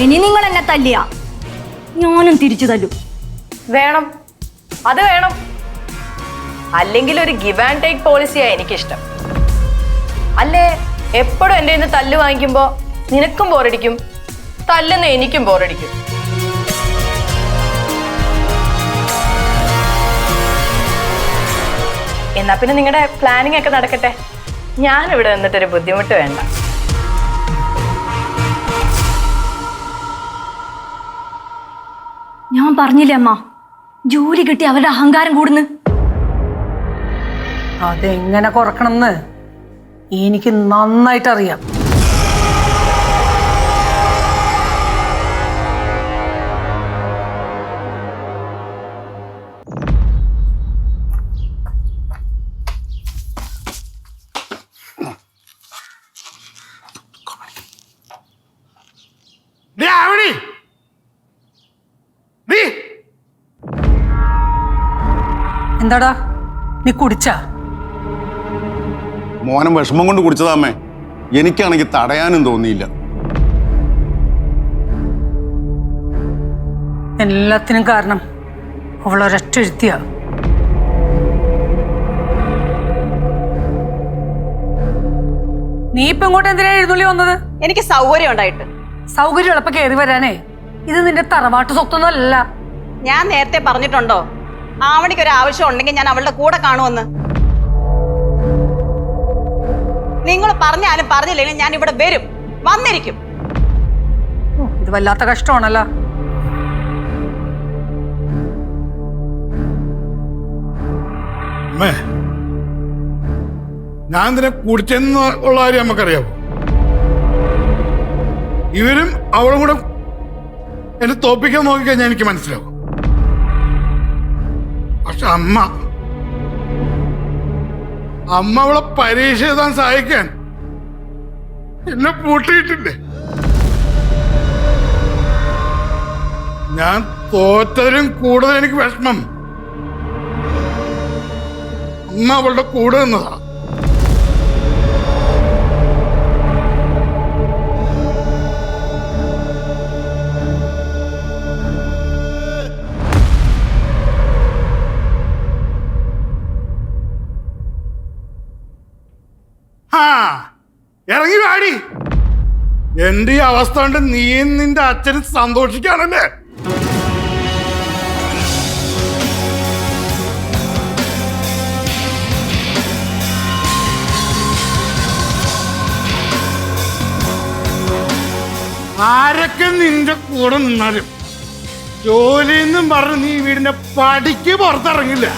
ഇനി നിങ്ങൾ എന്നെ തല്ലിയ ഞാനും തിരിച്ചു തല്ലും. വേണം, അത് വേണം. അല്ലെങ്കിൽ ഒരു ഗിവ് ആൻഡ് ടേക്ക് പോളിസിയാ എനിക്കിഷ്ടം. അല്ലേ എപ്പോഴും എൻ്റെ നിന്ന് തല്ല് വാങ്ങിക്കുമ്പോ നിനക്കും ബോറടിക്കും, തല്ലുന്ന എനിക്കും ബോറടിക്കും. എന്നാ പിന്നെ നിങ്ങളുടെ പ്ലാനിങ് ഒക്കെ നടക്കട്ടെ. ഞാനിവിടെ നിന്നിട്ടൊരു ബുദ്ധിമുട്ട് വേണ്ട. ഞാൻ പറഞ്ഞില്ലേ അമ്മ, ജോലി കിട്ടി അവരുടെ അഹങ്കാരം കൂടുന്നു. അതെങ്ങനെ കുറക്കണമെന്ന് എനിക്ക് നന്നായിട്ടറിയാം. എന്താടാ നീ കുടിച്ചാ? മോനം വിഷമം കൊണ്ട് കുടിച്ചതാമ്മേ. എനിക്കാണെങ്കിൽ തടയാനും തോന്നിയില്ല. എല്ലാത്തിനും കാരണം അവളൊരൊറ്റ എഴുത്തിയാ. നീ ഇപ്പൊ ഇങ്ങോട്ട് എന്തിനാ എഴുന്നള്ളി വന്നത്? എനിക്ക് സൗകര്യം ഉണ്ടായിട്ട്. സൗകര്യം എളുപ്പം കയറി വരാനേ. ഇത് നിന്റെ തറവാട്ട് സ്വത്തൊന്നുമല്ല. ഞാൻ നേരത്തെ പറഞ്ഞിട്ടുണ്ടോ ആവണിക്ക് ഒരു ആവശ്യം ഉണ്ടെങ്കിൽ ഞാൻ അവളുടെ കൂടെ കാണുമെന്ന്? നിങ്ങൾ പറഞ്ഞാലും പറഞ്ഞില്ലെങ്കിലും ഞാൻ ഇവിടെ വരും, വന്നിരിക്കും. ഇത് വല്ലാത്ത കഷ്ടമാണല്ലോ. ഞാൻ ഇതിനെ കുടിച്ചെന്നുള്ള കാര്യം നമുക്കറിയാമോ? ഇവരും അവളും കൂടെ എന്നെ തോപ്പിക്കാൻ നോക്കിക്കഴിഞ്ഞാൽ എനിക്ക് മനസ്സിലാവും. പക്ഷെ അമ്മ അവളെ പരീക്ഷ എഴുതാൻ സഹായിക്കാൻ എന്നെ പൂട്ടിയിട്ടില്ലേ? ഞാൻ തോറ്റതിലും കൂടുതൽ എനിക്ക് വിഷമം അമ്മ അവളുടെ കൂടെ നിന്നതാ. ഇറങ്ങി വാടി. എന്റെ ഈ അവസ്ഥ കൊണ്ട് നീയും നിന്റെ അച്ഛനും സന്തോഷിക്കാണല്ലേ? ആരൊക്കെ നിന്റെ കൂടെ നിന്നാലും ജോലിയെന്നും പറഞ്ഞ് നീ വീടിന്റെ പടിക്ക് പുറത്തിറങ്ങില്ല.